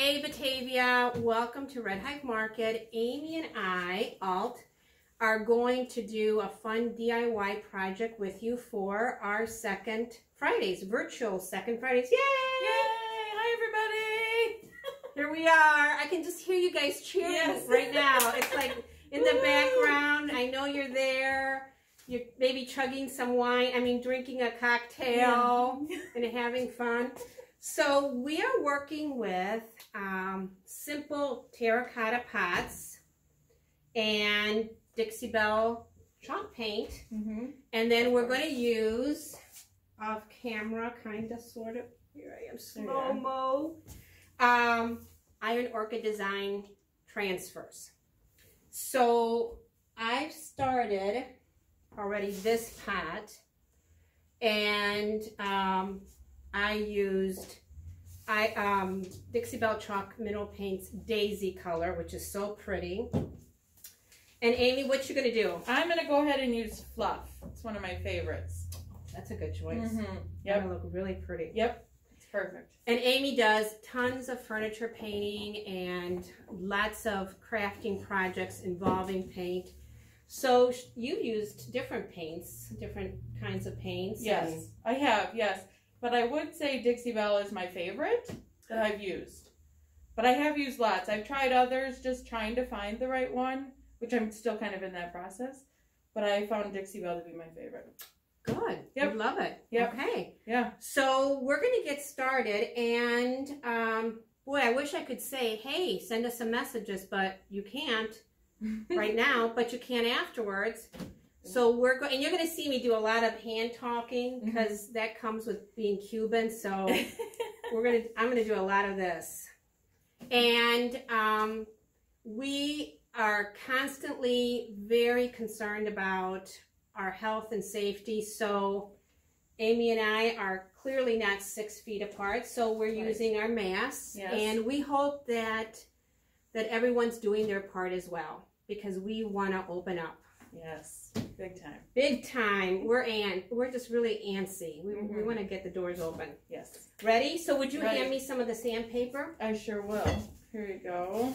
Hey Batavia, welcome to Red Hive Market. Amy and I, Alt, are going to do a fun DIY project with you for our second Fridays, virtual second Fridays. Yay! Yay! Hi everybody! Here we are. I can just hear you guys cheering right now. It's like in the background. I know you're there. You're maybe chugging some wine, drinking a cocktail and having fun. So we are working with simple terracotta pots and Dixie Bell Chalk Paint. And then we're going to use, off camera, kind of, sort of, here I am, slow-mo, Iron Orchid Design transfers. So I've started already this pot, and I used Dixie Bell Chalk Mineral Paint's Daisy color, which is so pretty. And Amy, what you gonna do? I'm gonna go ahead and use fluff. It's one of my favorites. That's a good choice. Yep. It'll look really pretty. Yep, it's perfect. And Amy does tons of furniture painting and lots of crafting projects involving paint. So you used different paints, different kinds of paints. Yes, I have, yes. But I would say Dixie Bell is my favorite that I've used. But I have used lots. I've tried others, just trying to find the right one, which I'm still kind of in that process. But I found Dixie Bell to be my favorite. Good. Yep. I love it. Yep. Okay. Yeah. So we're going to get started. And boy, I wish I could say, hey, send us some messages, but you can't right now, but you can afterwards. So we're going, and you're going to see me do a lot of hand talking because that comes with being Cuban. So I'm going to do a lot of this. And we are constantly very concerned about our health and safety. So Amy and I are clearly not 6 feet apart. So we're using our masks, and we hope that everyone's doing their part as well, because we want to open up. Yes, big time. Big time. We're just really antsy. We want to get the doors open. Yes. Ready? So would you hand me some of the sandpaper? I sure will. Here you go.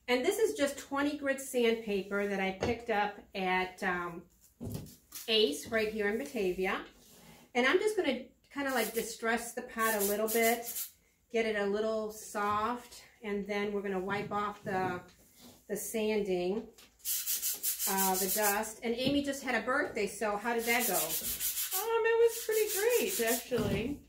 And this is just 20 grit sandpaper that I picked up at Ace right here in Batavia. And I'm just going to kind of like distress the pot a little bit, get it a little soft, and then we're going to wipe off the sanding. The dust. And Amy just had a birthday, so how did that go? It was pretty great, actually.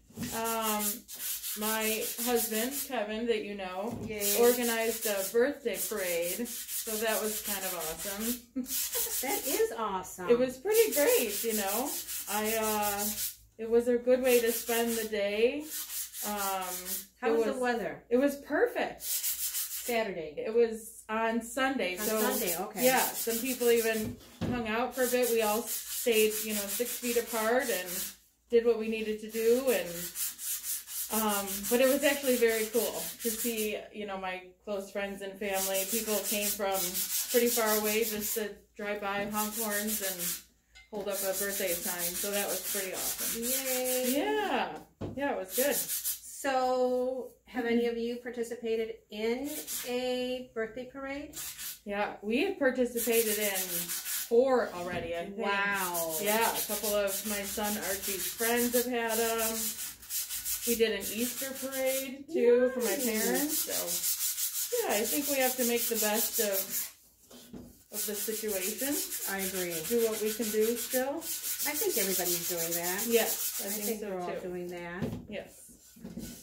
My husband, Kevin, that you know, organized a birthday parade, so that was kind of awesome. That is awesome. It was pretty great, you know. It was a good way to spend the day. How was the weather? It was perfect. Saturday. It was on Sunday. On Sunday, okay. Yeah, some people even hung out for a bit. We all stayed, 6 feet apart and did what we needed to do. And but it was actually very cool to see, my close friends and family. People came from pretty far away just to drive by, honk horns, and hold up a birthday sign. So that was pretty awesome. Yay! Yeah, it was good. So, have any of you participated in a birthday parade? Yeah, we have participated in 4 already, I think. Wow. Yeah, a couple of my son Archie's friends have had them. We did an Easter parade, too, for my parents. So, yeah, I think we have to make the best of the situation. I agree. Do what we can do still. I think everybody's doing that. Yes, I think so, we're all too. doing that. Yes.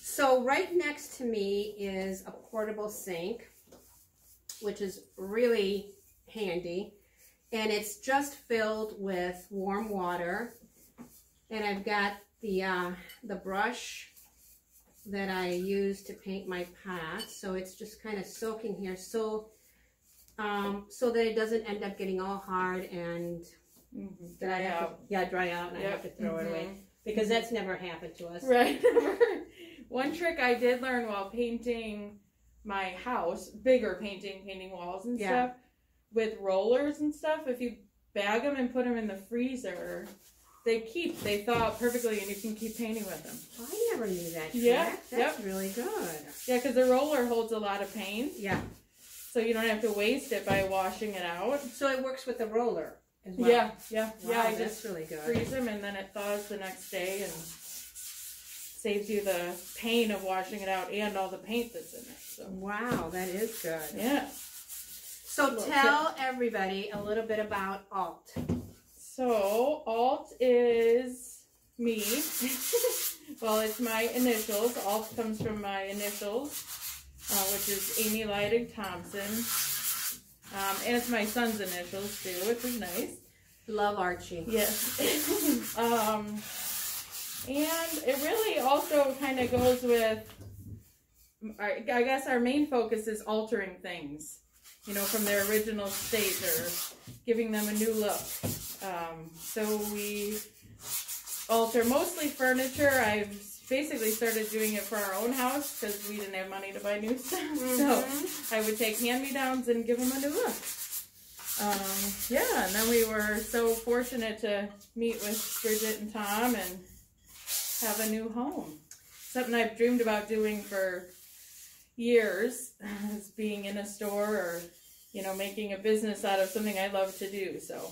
So right next to me is a portable sink, which is really handy. And it's just filled with warm water. And I've got the brush that I use to paint my pot. So it's just kind of soaking here so that it doesn't end up getting all hard and dry out and I have to throw it away. Because that's never happened to us. Right. One trick I did learn while painting my house, painting walls and stuff, with rollers and stuff, if you bag them and put them in the freezer, they thaw out perfectly and you can keep painting with them. I never knew that trick. Yeah. That's really good. Yeah, because the roller holds a lot of paint. Yeah. So you don't have to waste it by washing it out. So it works with the roller as well. Yeah, yeah, Wow, yeah. I that's just really good. freeze them and then it thaws the next day and saves you the pain of washing it out and all the paint that's in it. So. Wow, that is good. Yeah. So tell everybody a little bit about Alt. So Alt is me. Well, it's my initials. Alt comes from my initials, which is Amy Leidig Thompson. And it's my son's initials too, which is nice. Love Archie. Yes. And it really also kind of goes with, I guess our main focus is altering things, you know, from their original state or giving them a new look. So we alter mostly furniture. I've basically started doing it for our own house because we didn't have money to buy new stuff. Mm-hmm. So I would take hand-me-downs and give them a new look. Yeah, and then we were so fortunate to meet with Bridget and Tom and have a new home. Something I've dreamed about doing for years is being in a store or, you know, making a business out of something I love to do. So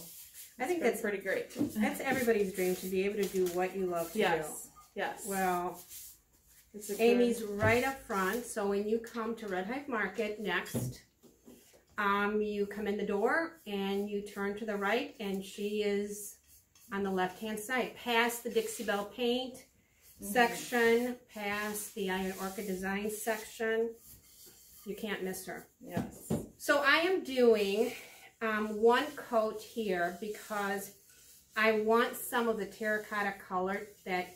I think that's pretty great. That's everybody's dream, to be able to do what you love to do. Yes. Well, Amy's right up front, so when you come to Red Hive Market next, you come in the door and you turn to the right, and she is on the left-hand side, past the Dixie Bell Paint section, past the Iron Orchid Design section. You can't miss her. Yes. So I am doing one coat here because I want some of the terracotta color, that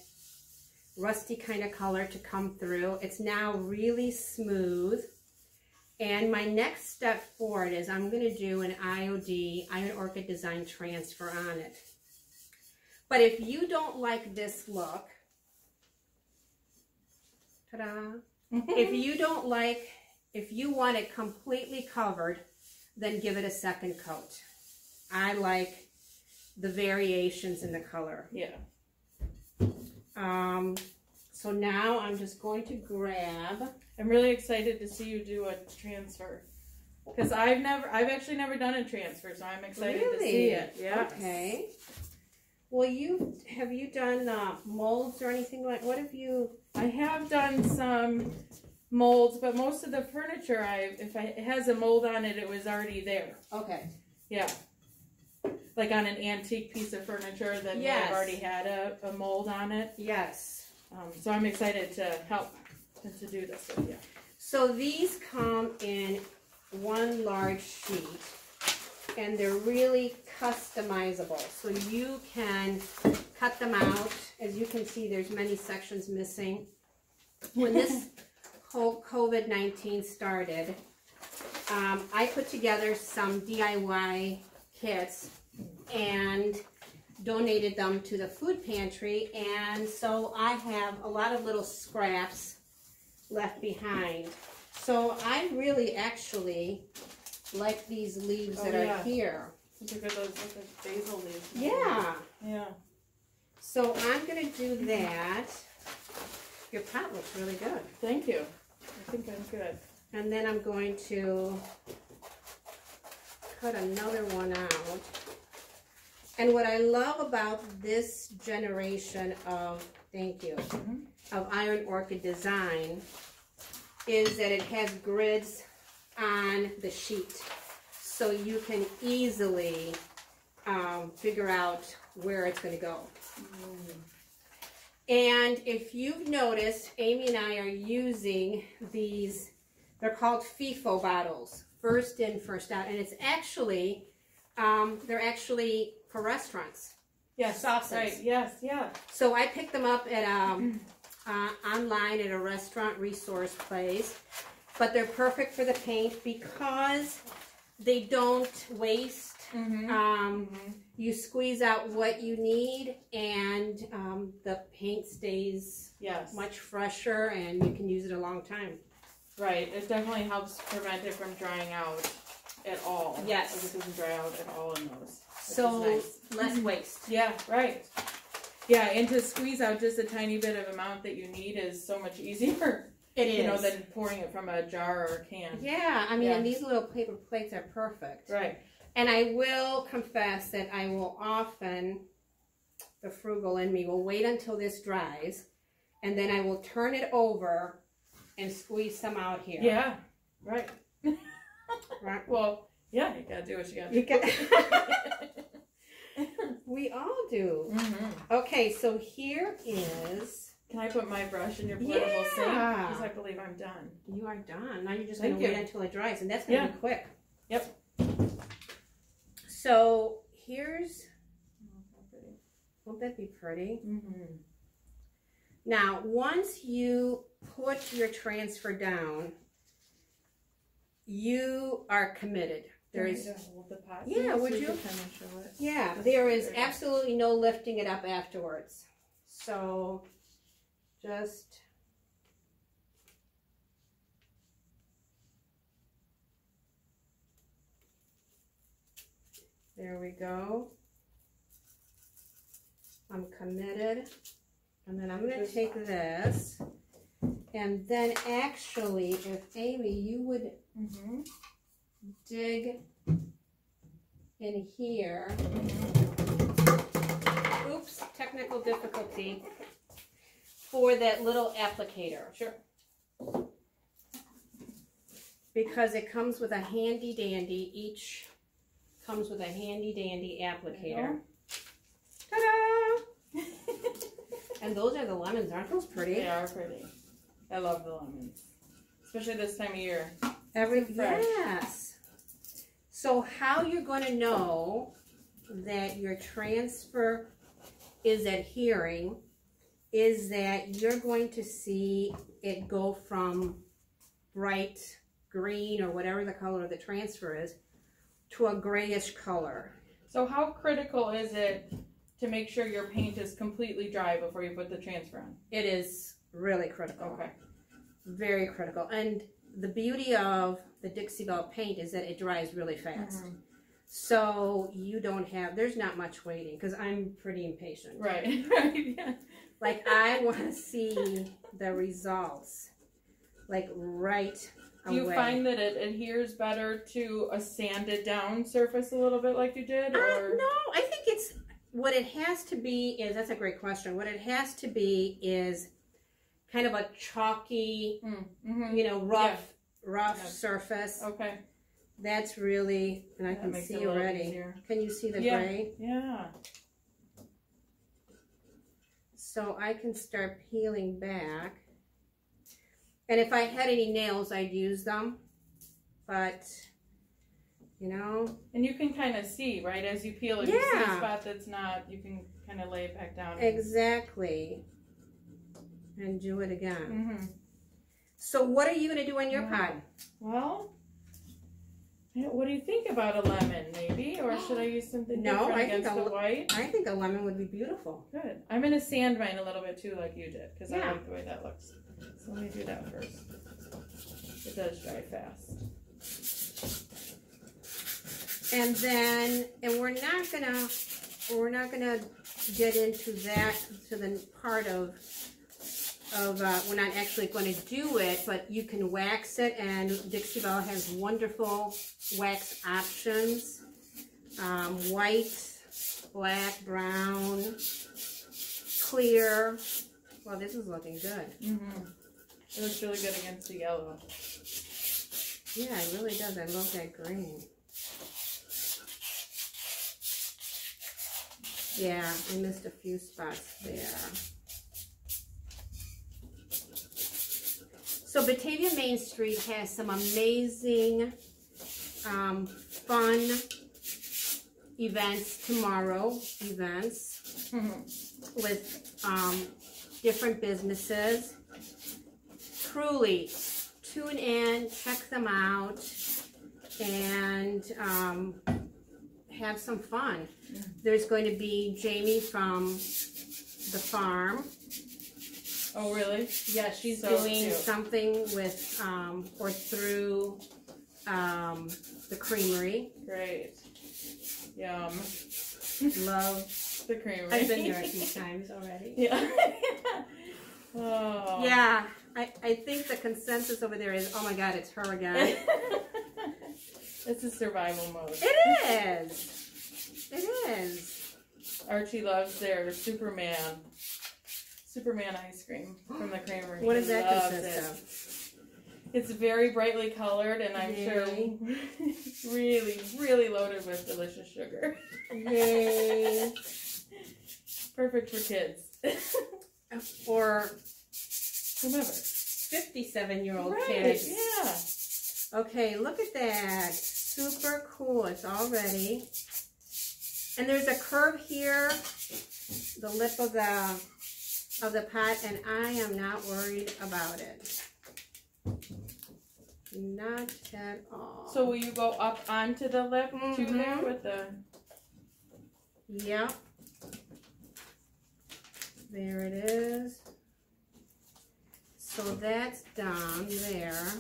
rusty kind of color, to come through. It's now really smooth. And my next step forward is I'm going to do an IOD, Iron Orchid Design transfer on it. But if you don't like this look, ta-da, if you want it completely covered, then give it a second coat. I like the variations in the color. Yeah. So now I'm just going to grab. I'm really excited to see you do a transfer, because I've actually never done a transfer, so I'm excited to see it. Yeah. Okay. Well, have you done molds or anything like? What have you? I have done some molds, but most of the furniture, if it has a mold on it, it was already there. Okay. Yeah. Like on an antique piece of furniture that yes. I've already had a mold on it. Yes. So I'm excited to help and to do this with you. So these come in one large sheet, and they're really customizable. So you can cut them out. As you can see, there's many sections missing. When this whole COVID-19 started, I put together some DIY kits and donated them to the food pantry, and so I have a lot of little scraps left behind. So I really actually like these leaves that are here. Look at those basil leaves. Yeah. Yeah. So I'm going to do that. Your pot looks really good. Thank you. I think I'm good. And then I'm going to cut another one out. And what I love about this generation of, thank you, of Iron Orchid Design is that it has grids on the sheet. So you can easily figure out where it's going to go. And if you've noticed, Amy and I are using these, they're called FIFO bottles, first in, first out. And it's actually, they're actually for restaurants. Yes, sauces. Right. Yes, yeah. So I picked them up at online at a restaurant resource place, but they're perfect for the paint because they don't waste. You squeeze out what you need, and the paint stays much fresher, and you can use it a long time. Right. It definitely helps prevent it from drying out at all. Yes. It doesn't dry out at all in those. So nice. Less waste. Yeah, right. Yeah, and to squeeze out just a tiny bit of amount that you need is so much easier. It is. You know, than pouring it from a jar or a can. Yeah, I mean, and these little paper plates are perfect. Right. And I will confess that I will often, the frugal in me, will wait until this dries, and then I will turn it over and squeeze some out here. Yeah, right. Right. Well, yeah, you gotta do what you gotta do. You we all do. Mm-hmm. Okay, so here is... Can I put my brush in your portable sink? Because I believe I'm done. You are done. Now you're just going to wait until it dries, and that's going to be quick. Yep. So here's... Won't that be pretty? Mm-hmm. Now, once you put your transfer down, you are committed. There is... Hold the pot. Yeah, would you? Kind of show it. Yeah, there is absolutely no lifting it up afterwards. So... Just there we go. I'm committed. And then I'm going to take this. And then actually, if Amy, you would dig in here. Oops, technical difficulty. For that little applicator. Sure. Because it comes with a handy dandy, each comes with a handy dandy applicator. Ta-da! And those are the lemons, aren't those pretty? They are pretty. I love the lemons. Especially this time of year. Yes. So how you're going to know that your transfer is adhering is that you're going to see it go from bright green or whatever the color of the transfer is to a grayish color. So how critical is it to make sure your paint is completely dry before you put the transfer on? It is really critical. Okay. Very critical. And the beauty of the Dixie Bell paint is that it dries really fast. Mm-hmm. So you don't have, there's not much waiting because I'm pretty impatient. Right, right, yeah. Like I want to see the results, like right away. Do you find that it adheres better to a sanded down surface a little bit like you did? Or? No, I think it's, what it has to be is, that's a great question. What it has to be is kind of a chalky, you know, rough surface. Okay. That's really, and I can see already. Easier. Can you see the gray? Yeah. So I can start peeling back. And if I had any nails, I'd use them. But, you know. And you can kind of see, right? As you peel, if you see a spot that's not, you can kind of lay it back down. Exactly. And do it again. So what are you going to do in your pot? Well, what do you think about a lemon, maybe? Or should I use something different against the white? I think a lemon would be beautiful. Good. I'm going to sand mine a little bit too, like you did, because I like the way that looks. So let me do that first. It does dry fast. And then, and we're not gonna get into that, to the part of we're not actually going to do it, but you can wax it, and Dixie Bell has wonderful wax options. White, black, brown, clear. Well, this is looking good. It looks really good against the yellow. Yeah, it really does. I love that green. Yeah, I missed a few spots there. So Batavia MainStreet has some amazing, fun events tomorrow, with different businesses. Truly, tune in, check them out, and have some fun. There's going to be Jamie from the farm. Oh, really? Yeah, she's doing something with, or through the creamery. Great. Yum. Love the creamery. I've been there a few times already. Yeah. Oh. Yeah. I think the consensus over there is, oh my God, it's her again. It's a survival mode. It is. It is. Archie loves their Superman ice cream from the creamery. What does that consist of? It's very brightly colored, and I'm sure really, really loaded with delicious sugar. Yay. Perfect for kids. Or whomever. 57-year-old right, kids. Yeah. Okay, look at that. Super cool. It's all ready. And there's a curve here, the lip of the pot, and I am not worried about it. Not at all. So will you go up onto the lip too there with the... Yep. There it is. So that's down there.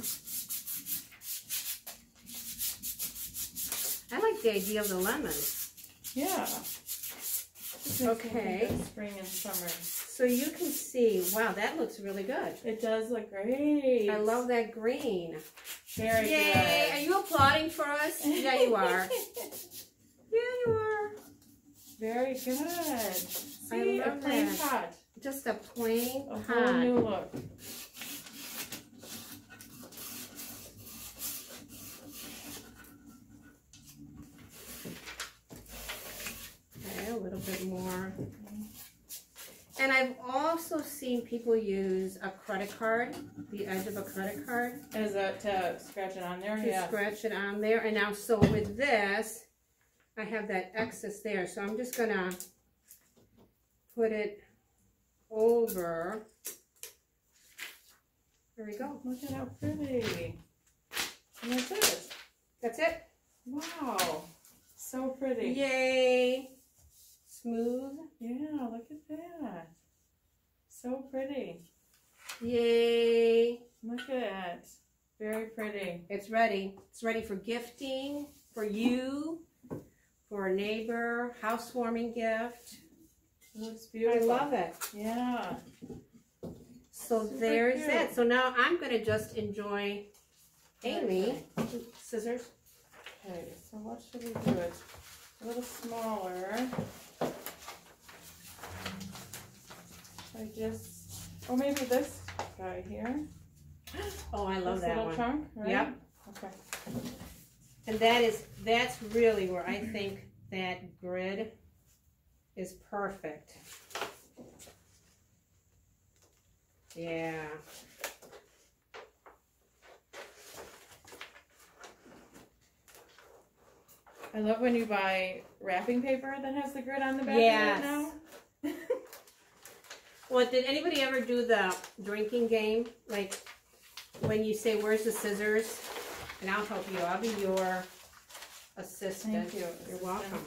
I like the idea of the lemon. Yeah. Okay. Spring and summer. So you can see, wow, that looks really good. It does look great. I love that green. Very Yay! good. Are you applauding for us? Yeah, you are. Yeah, you are. Very good. See, I love a plain that. pot. Just a plain A pot. whole new look. Okay, a little bit more. And I've also seen people use a credit card, the edge of a credit card. Is that to scratch it on there? To scratch it on there. And now, so with this, I have that excess there. So I'm just going to put it over. There we go. Look at how pretty. And that's it. That's it. Wow. So pretty. Yay. Smooth. Yeah, look at that. So pretty. Yay. Look at it. Very pretty. It's ready. It's ready for gifting, for you, for a neighbor, housewarming gift. It looks beautiful. I love it. Yeah. So Super there's cute. that. So now I'm going to just enjoy Amy. Scissors. Okay, so what should we do? It a little smaller. I just, or maybe this guy here. Oh, I love this that little one. chunk, right? Yep. Okay. And that's really where I think that grid is perfect. Yeah. I love when you buy wrapping paper that has the grid on the back Yes. of it now. Well, did anybody ever do the drinking game? Like when you say, where's the scissors? And I'll help you. I'll be your assistant. Thank you. You're welcome.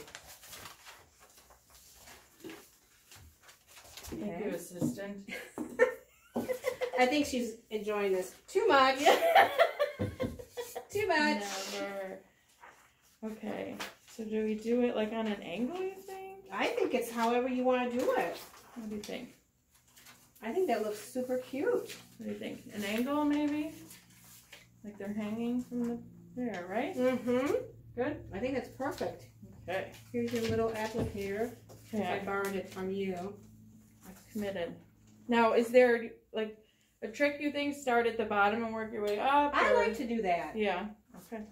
Thank you, assistant. I think she's enjoying this too much. Too much. Never. Okay. So do we do it like on an angle, you think? I think it's however you want to do it. What do you think? I think that looks super cute. What do you think? An angle, maybe? Like they're hanging from the there, right? Mm-hmm. Good? I think that's perfect. Okay. Here's your little applicator. Okay. I borrowed it from you. I've committed. Now, is there like a trick you think? Start at the bottom and work your way up? I or- like to do that. Yeah. Okay.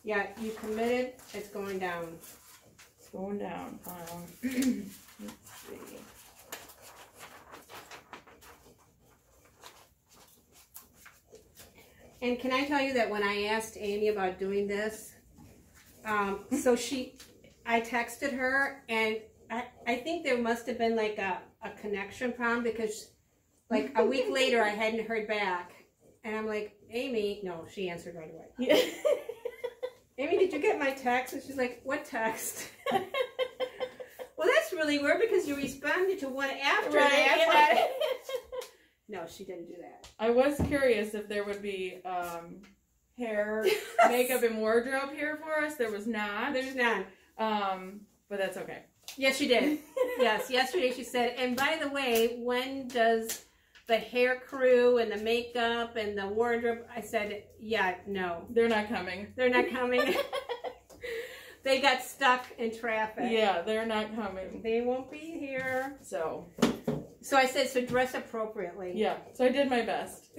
Yeah, you committed. It's going down. It's going down. Let's see. And can I tell you that when I asked Amy about doing this, so I texted her, and I think there must have been like a connection problem, because like a week later I hadn't heard back. And I'm like, Amy, no, she answered right away. Yeah. Amy, did you get my text? And she's like, what text? Well, that's really weird, because you responded to one after Right, that. yeah. No, she didn't do that. I was curious if there would be hair, makeup, and wardrobe here for us. There was not. There's none. But that's okay. Yes, she did. Yes, yesterday she said, and by the way, when does the hair crew and the makeup and the wardrobe? I said, yeah, no. They're not coming. They're not coming. They got stuck in traffic. Yeah, they're not coming. They won't be here. So I said, so dress appropriately. Yeah, so I did my best.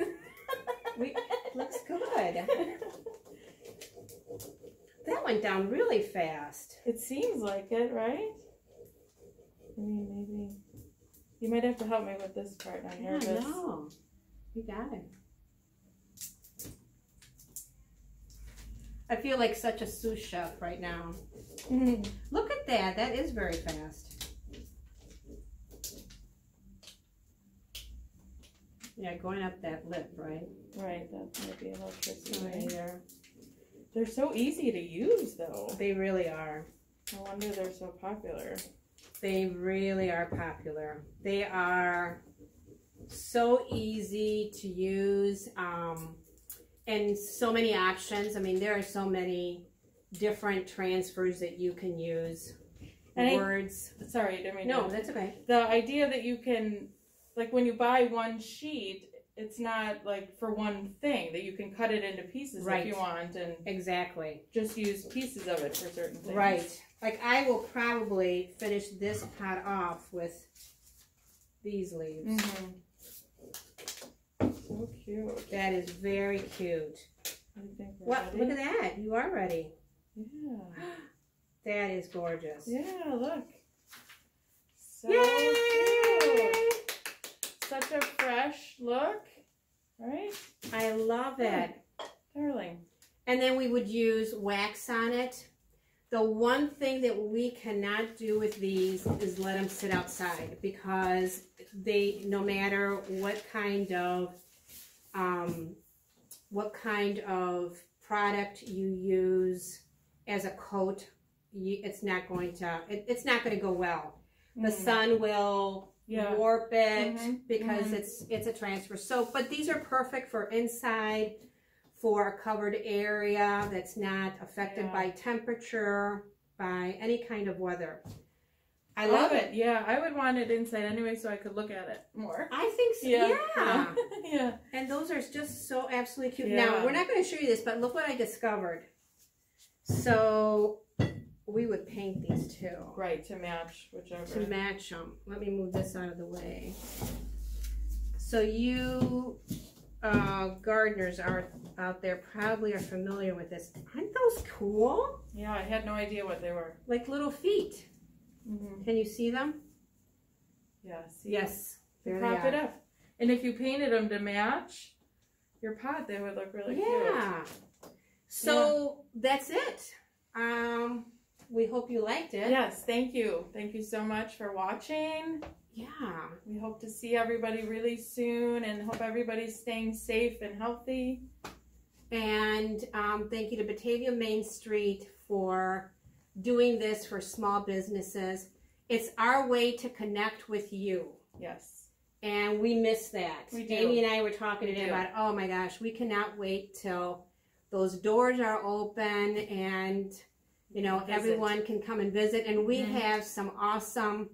Looks good. That went down really fast. It seems like it, right? I mean, maybe. You might have to help me with this part. I'm nervous. No, you got it. I feel like such a sous chef right now. Look at that. That is very fast. Yeah, going up that lip, right? Right, that might be electricity. Right there. They're so easy to use, though. They really are. No wonder they're so popular. They really are popular. They are so easy to use, and so many options. I mean, there are so many different transfers that you can use. And words. Sorry, I didn't mean No, that's okay. The idea that you can, like when you buy one sheet, it's not like for one thing, that you can cut it into pieces if you want, and exactly just use pieces of it for certain things. Right. Like I will probably finish this pot off with these leaves. So cute. That is very cute. I think we're ready. Look at that. You are ready. Yeah. That is gorgeous. Yeah, look. So Yay! cute. Such a fresh look, right? I love it. Darling. And then we would use wax on it. The one thing that we cannot do with these is let them sit outside, because they, no matter what kind of product you use as a coat, it's not going to go well. The sun will warp it because it's a transfer soap. But these are perfect for inside, for a covered area that's not affected by temperature, by any kind of weather. I love it. Yeah, I would want it inside anyway so I could look at it more. I think so. Yeah. Yeah. And those are just so absolutely cute. Yeah. Now, we're not going to show you this, but look what I discovered. So we would paint these too. Right, to match whichever. To match them. Let me move this out of the way. So you gardeners are out there probably are familiar with this. Aren't those cool? Yeah, I had no idea what they were. Like little feet. Can you see them? Yeah, see? Yes. There Prop they it are. up. And if you painted them to match your pot, they would look really cute. Yeah. So that's it. We hope you liked it. Yes, thank you. Thank you so much for watching. Yeah. We hope to see everybody really soon, and hope everybody's staying safe and healthy. And thank you to Batavia MainStreet for doing this for small businesses. It's our way to connect with you. Yes. And we miss that. We do. Amy and I were talking today about, oh my gosh, we cannot wait till those doors are open and, you know, everyone can come and visit. And we have some awesome,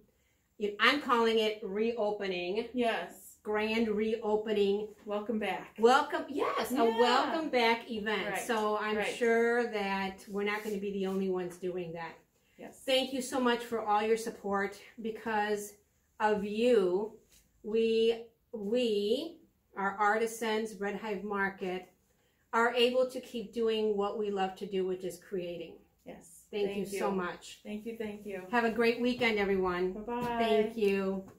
I'm calling it reopening. Yes. Grand reopening. Welcome back. Welcome, yes, a welcome back event. Right. So I'm sure that we're not going to be the only ones doing that. Yes. Thank you so much for all your support. Because of you, we, our artisans, Red Hive Market, are able to keep doing what we love to do, which is creating. Yes. Thank you so much. Thank you. Thank you. Have a great weekend, everyone. Bye-bye. Thank you.